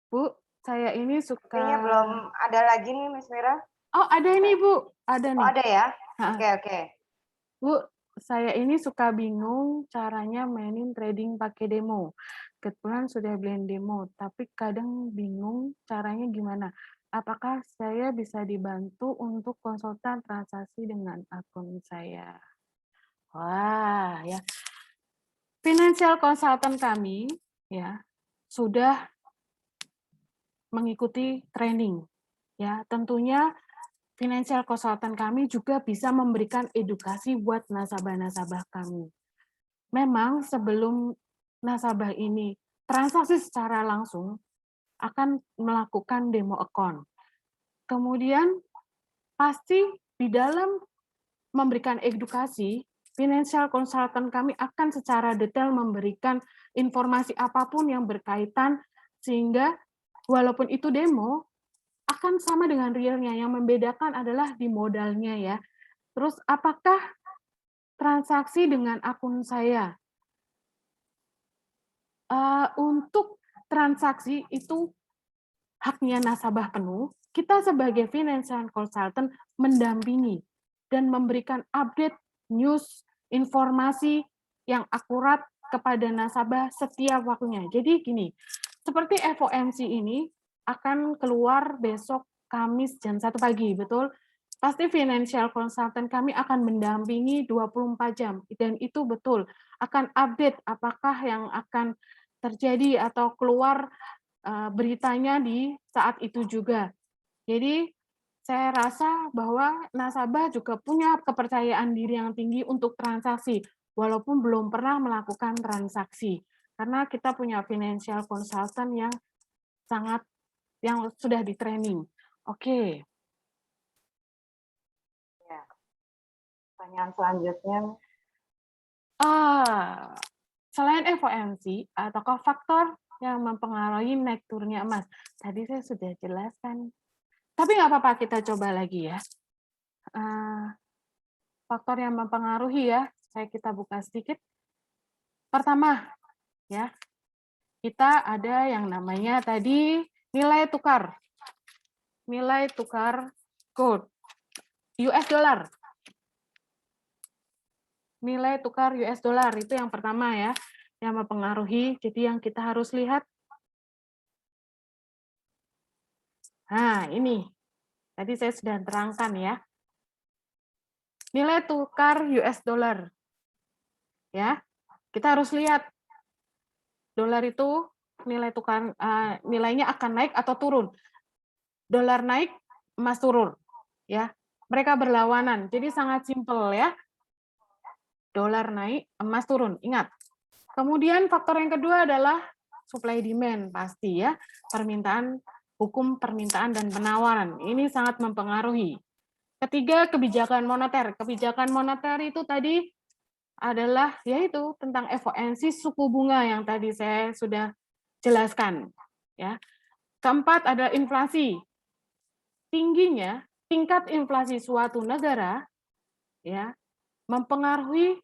Bu, saya ini suka... Sepertinya belum ada lagi nih, Miss Mira. Oh, ada ini, Bu. Ada nih. Oh, ada ya? Oke. Bu, saya ini suka bingung caranya mainin trading pakai demo. Kebetulan sudah blend demo, tapi kadang bingung caranya gimana. Apakah saya bisa dibantu untuk konsultan transaksi dengan akun saya? Wah, ya. Financial consultant kami ya sudah mengikuti training. Ya, tentunya financial consultant kami juga bisa memberikan edukasi buat nasabah-nasabah kami. Memang sebelum nasabah ini transaksi secara langsung akan melakukan demo account. Kemudian pasti di dalam memberikan edukasi, financial consultant kami akan secara detail memberikan informasi apapun yang berkaitan sehingga walaupun itu demo akan sama dengan realnya. Yang membedakan adalah di modalnya ya. Terus apakah transaksi dengan akun saya? Untuk transaksi itu haknya nasabah penuh. Kita sebagai financial consultant mendampingi dan memberikan update news, informasi yang akurat kepada nasabah setiap waktunya. Jadi gini, seperti FOMC ini akan keluar besok Kamis jam 1 pagi, betul? Pasti financial consultant kami akan mendampingi 24 jam, dan itu betul. Akan update apakah yang akan terjadi atau keluar beritanya di saat itu juga. Jadi saya rasa bahwa nasabah juga punya kepercayaan diri yang tinggi untuk transaksi, walaupun belum pernah melakukan transaksi. Karena kita punya financial consultant yang sudah di training. Oke. Ya. Pertanyaan selanjutnya. Selain FOMC, ataukah faktor yang mempengaruhi naik turunnya emas? Tadi saya sudah jelaskan. Tapi nggak apa-apa, kita coba lagi ya. Faktor yang mempengaruhi ya, kita buka sedikit. Pertama, ya, kita ada yang namanya tadi nilai tukar. Nilai tukar gold, US dollar. Nilai tukar US dollar itu yang pertama ya, yang mempengaruhi. Jadi yang kita harus lihat Nah, ini tadi saya sudah terangkan ya. Nilai tukar US dollar. Ya. Kita harus lihat dolar itu nilainya akan naik atau turun. Dolar naik, emas turun, ya. Mereka berlawanan. Jadi sangat simpel ya. Dolar naik, emas turun. Ingat. Kemudian faktor yang kedua adalah supply demand pasti ya. Hukum permintaan dan penawaran. Ini sangat mempengaruhi. Ketiga, kebijakan moneter. Kebijakan moneter itu tadi adalah yaitu tentang FOMC suku bunga yang tadi saya sudah jelaskan ya. Keempat adalah inflasi. Tingginya tingkat inflasi suatu negara ya mempengaruhi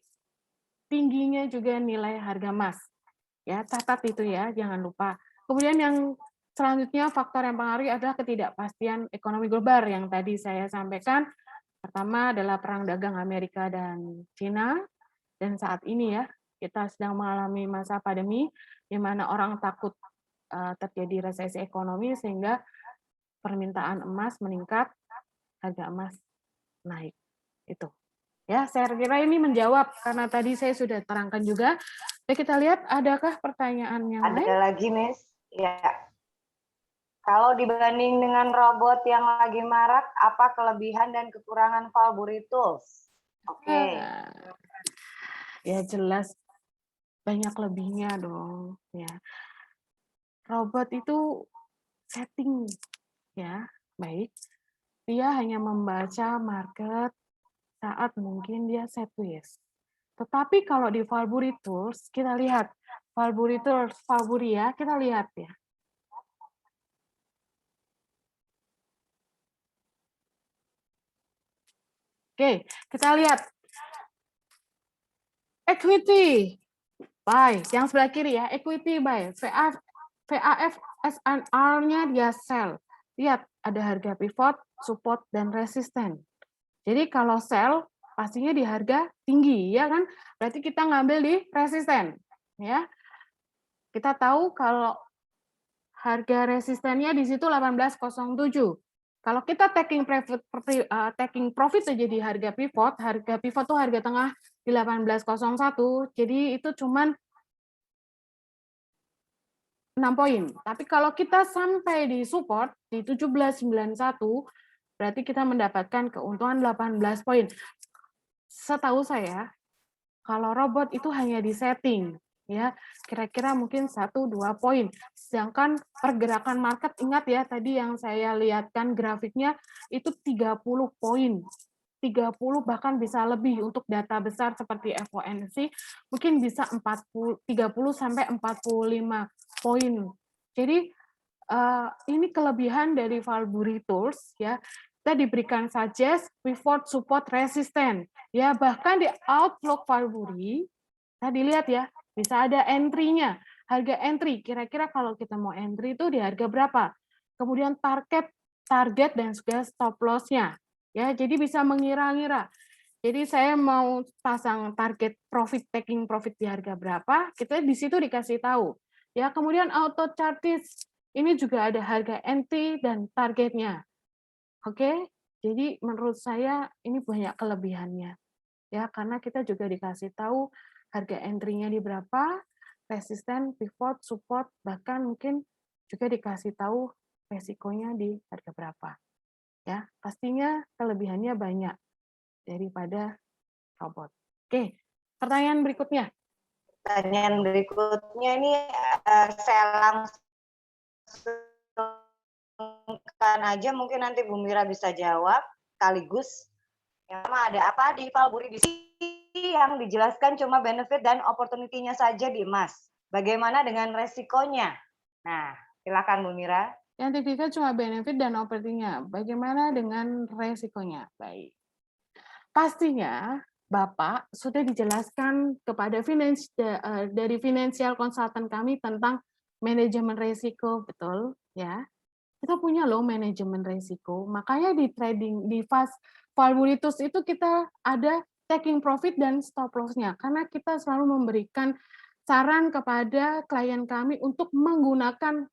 tingginya juga nilai harga emas. Ya, catat itu ya, jangan lupa. Kemudian yang selanjutnya faktor yang mempengaruhi adalah ketidakpastian ekonomi global yang tadi saya sampaikan. Pertama adalah perang dagang Amerika dan Cina. Dan saat ini ya, kita sedang mengalami masa pandemi di mana orang takut terjadi resesi ekonomi sehingga permintaan emas meningkat, harga emas naik. Itu. Ya, saya kira ini menjawab karena tadi saya sudah terangkan juga. Jadi kita lihat adakah pertanyaan yang lain? Ada lagi, Miss. Ya. Kalau dibanding dengan robot yang lagi marak, apa kelebihan dan kekurangan Valbury Tools? Oke. Ya jelas banyak lebihnya dong ya. Robot itu setting ya, baik. Dia hanya membaca market saat mungkin dia set twist. Tetapi kalau di Valbury Tools kita lihat Valbury Tools, Valbury ya, kita lihat ya. Oke, kita lihat equity buy, yang sebelah kiri ya, equity buy, VAF SNR-nya dia sell. Lihat, ada harga pivot, support, dan resisten. Jadi kalau sell, pastinya di harga tinggi, ya kan? Berarti kita ngambil di resisten. Ya. Kita tahu kalau harga resistennya di situ 1807. Kalau kita taking profit saja di harga pivot tuh harga tengah di 1801, jadi itu cuman 6 poin. Tapi kalau kita sampai di support di 1791, berarti kita mendapatkan keuntungan 18 poin. Setahu saya, kalau robot itu hanya di setting, ya kira-kira mungkin 1-2 poin. Sedangkan pergerakan market, ingat ya tadi yang saya lihatkan grafiknya itu 30 poin. 30 bahkan bisa lebih untuk data besar seperti FOMC mungkin bisa 30 sampai 45 poin. Jadi ini kelebihan dari Valbury Tools ya. Kita diberikan suggest, pivot, support, resisten. Ya, bahkan di outlook Valbury tadi lihat ya, bisa ada entry-nya. Harga entry kira-kira kalau kita mau entry itu di harga berapa? Kemudian target dan juga stop loss-nya. Ya, jadi bisa mengira-ngira. Jadi saya mau pasang target taking profit di harga berapa, kita di situ dikasih tahu. Ya, kemudian auto chartis ini juga ada harga entry dan targetnya. Oke, jadi menurut saya ini banyak kelebihannya. Ya, karena kita juga dikasih tahu harga entry-nya di berapa, resisten, pivot, support, bahkan mungkin juga dikasih tahu resikonya di harga berapa. Ya, pastinya kelebihannya banyak daripada robot. Oke, pertanyaan berikutnya. Pertanyaan berikutnya ini saya langsungkan aja, mungkin nanti Bu Mira bisa jawab sekaligus. Yang pertama, ada apa di Valbury di sini yang dijelaskan cuma benefit dan opportunity-nya saja di emas. Bagaimana dengan resikonya? Nah, silakan Bu Mira. Yang diberikan cuma benefit dan opportunity-nya. Bagaimana dengan resikonya? Baik. Pastinya Bapak sudah dijelaskan kepada dari financial consultant kami tentang manajemen risiko, betul ya. Kita punya loh manajemen risiko. Makanya di trading di Valbury Tools itu kita ada taking profit dan stop loss-nya karena kita selalu memberikan saran kepada klien kami untuk menggunakan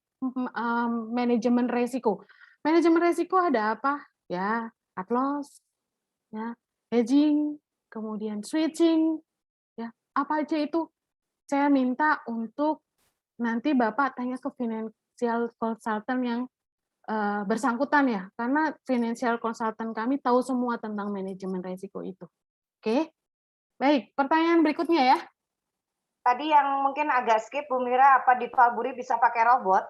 manajemen risiko. Manajemen resiko ada apa? Ya, cut loss, ya, hedging, kemudian switching, ya, apa aja itu saya minta untuk nanti Bapak tanya ke financial consultant yang bersangkutan ya, karena financial consultant kami tahu semua tentang manajemen resiko itu. Oke, baik. Pertanyaan berikutnya ya. Tadi yang mungkin agak skip, Bu Mira, apa di Valburi bisa pakai robot?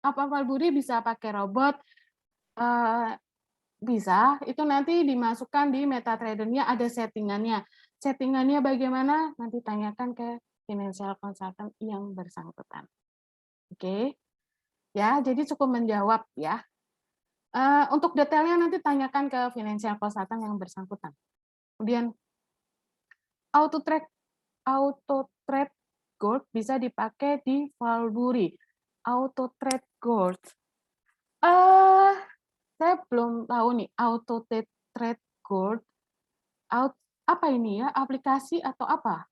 Apa Valburi bisa pakai robot? Bisa, itu nanti dimasukkan di MetaTrader-nya, ada settingannya. Settingannya bagaimana? Nanti tanyakan ke financial consultant yang bersangkutan. Oke, ya, jadi cukup menjawab ya. Untuk detailnya nanti tanyakan ke financial consultant yang bersangkutan. Kemudian auto trade gold bisa dipakai di Valburi. Auto trade gold. Saya belum tahu nih auto trade gold. Apa ini ya? Aplikasi atau apa?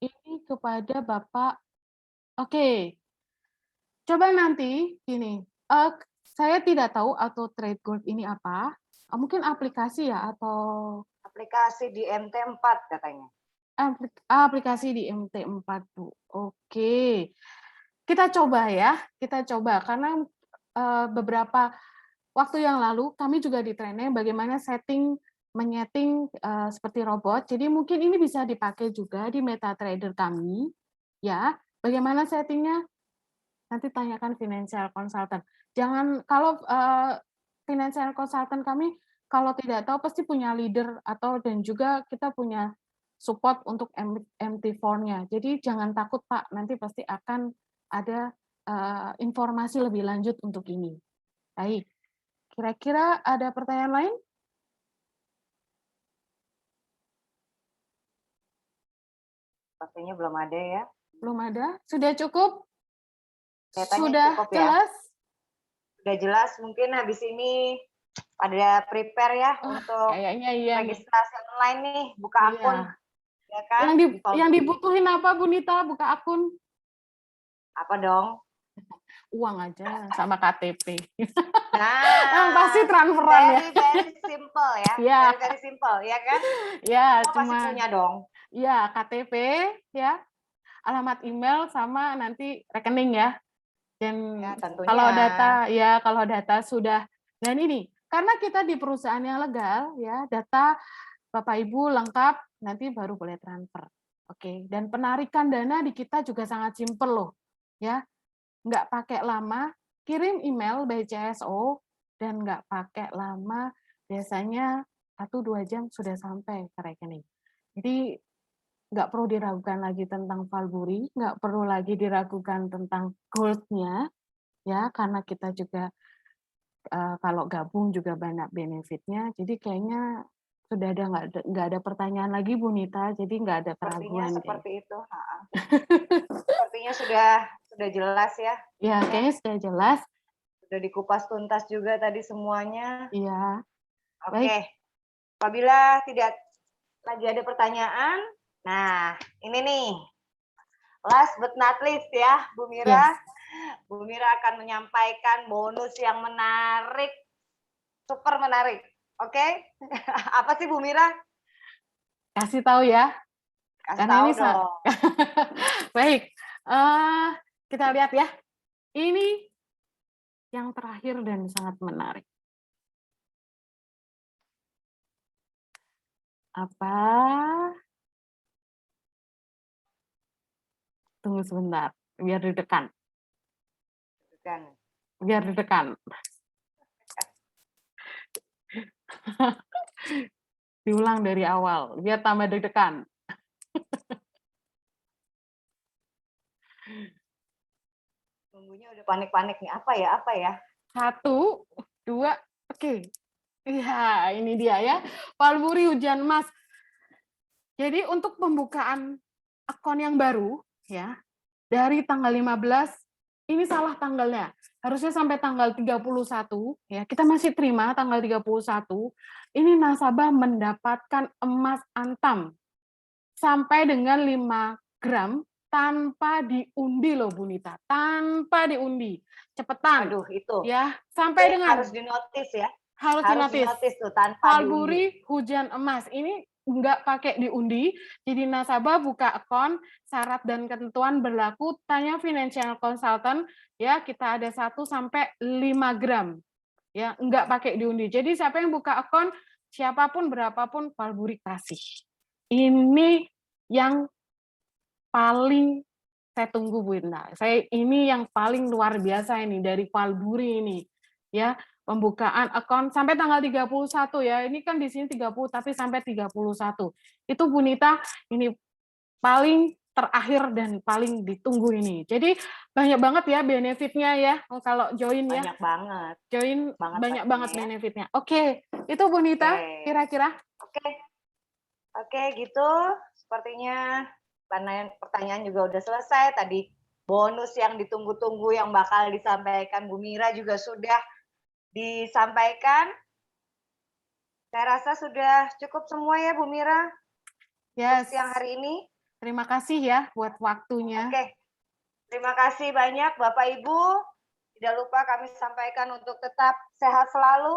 Ini kepada Bapak. Oke. Coba nanti gini. Saya tidak tahu auto trade gold ini apa. Mungkin aplikasi ya atau Aplikasi di MT4 katanya. aplikasi di MT4, Bu. Oke. Kita coba ya, kita coba karena beberapa waktu yang lalu kami juga di training bagaimana menyeting seperti robot. Jadi mungkin ini bisa dipakai juga di MetaTrader kami, ya. Bagaimana settingnya? Nanti tanyakan financial consultant. Jangan kalau financial consultant kami kalau tidak tahu pasti punya leader dan juga kita punya support untuk MT4-nya. Jadi jangan takut Pak, nanti pasti akan ada informasi lebih lanjut untuk ini. Baik, kira-kira ada pertanyaan lain? Pastinya belum ada ya. Belum ada? Sudah cukup? Kelihatannya Sudah cukup ya. jelas? Sudah jelas, mungkin habis ini pada prepare ya untuk Kayaknya iya. registrasi online nih, buka akun. Ya kan? Yang dibutuhin apa Bu Nita? Buka akun? Apa dong? Uang aja sama KTP. Nah, pasti transferan ya. Very simple ya. Ya. Very simple ya kan? Ya, Semua pasti punya dong. Ya, KTP ya. Alamat email sama nanti rekening ya. Dan ya, tentunya. kalau data sudah, dan ini karena kita di perusahaan yang legal ya, data Bapak Ibu lengkap, nanti baru boleh transfer. Oke, dan penarikan dana di kita juga sangat simpel loh, ya, nggak pakai lama, kirim email by CSO dan nggak pakai lama, biasanya 1-2 jam sudah sampai ke rekening. Jadi nggak perlu diragukan lagi tentang Valburi, nggak perlu lagi diragukan tentang gold-nya, ya, karena kita juga kalau gabung juga banyak benefitnya. Jadi kayaknya sudah nggak ada pertanyaan lagi Bu Nita, jadi nggak ada keraguan. Seperti itu. Sepertinya sudah jelas ya. Ya, kayaknya sudah jelas. Sudah dikupas tuntas juga tadi semuanya. Iya. Oke. Apabila tidak lagi ada pertanyaan, nah ini nih, last but not least ya, Bu Mira. Yes. Bu Mira akan menyampaikan bonus yang menarik, super menarik. Oke? Apa sih Bu Mira? Kasih tahu ya. Kasih tahu dong. Baik, kita lihat ya. Ini yang terakhir dan sangat menarik. Apa? Tunggu sebentar, biar ditekan. Biar ditekan. Diulang dari awal, biar tambah deg-degan. Tunggunya udah panik-panik nih. Apa ya? 1, 2, oke. Ya, ini dia ya. Valburi hujan emas. Jadi untuk pembukaan akun yang baru, ya, dari tanggal 15, ini salah tanggalnya. Harusnya sampai tanggal 31, ya, kita masih terima tanggal 31, ini nasabah mendapatkan emas antam sampai dengan 5 gram tanpa diundi loh Bu Nita, tanpa diundi. Cepetan. Aduh, itu. Ya, sampai Itu dengan harus dinotis ya. harus Harus dinotis. dinotis tuh tanpa diundi. Valburi Hujan Emas ini nggak pakai diundi, jadi nasabah buka akun, syarat dan ketentuan berlaku, tanya financial consultant, ya kita ada 1 sampai 5 gram, ya nggak pakai diundi. Jadi siapa yang buka akun, siapapun berapapun Valburi kasih. Ini yang paling saya tunggu Bu Indah. Ini yang paling luar biasa ini dari Valburi ini, ya. Pembukaan akun sampai tanggal 31 ya. Ini kan di sini 30 tapi sampai 31. Itu Bu Nita ini paling terakhir dan paling ditunggu ini. Jadi banyak banget ya benefitnya ya kalau join ya. Banyak banget. Join banyak banget ya. benefitnya. Oke, itu Bu Nita kira-kira. Oke, gitu. Sepertinya pertanyaan juga udah selesai. Tadi bonus yang ditunggu-tunggu yang bakal disampaikan Bu Mira juga sudah disampaikan. Saya rasa sudah cukup semua ya Bu Mira. Yes. Siang hari ini. Terima kasih ya buat waktunya. Oke. Terima kasih banyak Bapak Ibu. Tidak lupa kami sampaikan untuk tetap sehat selalu.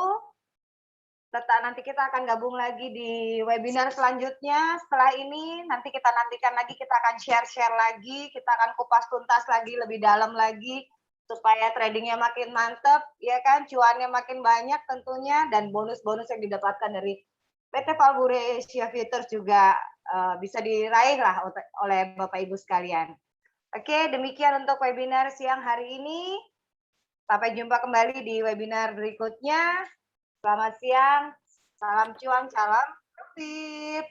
Nanti kita akan gabung lagi di webinar selanjutnya. Setelah ini nanti kita nantikan lagi, kita akan share-share lagi, kita akan kupas tuntas lagi, lebih dalam lagi, supaya tradingnya makin mantep, ya kan, cuannya makin banyak tentunya, dan bonus-bonus yang didapatkan dari PT Valburi Asia Futures juga bisa diraih lah oleh Bapak Ibu sekalian. Oke, demikian untuk webinar siang hari ini. Sampai jumpa kembali di webinar berikutnya. Selamat siang, salam cuan, salam profit.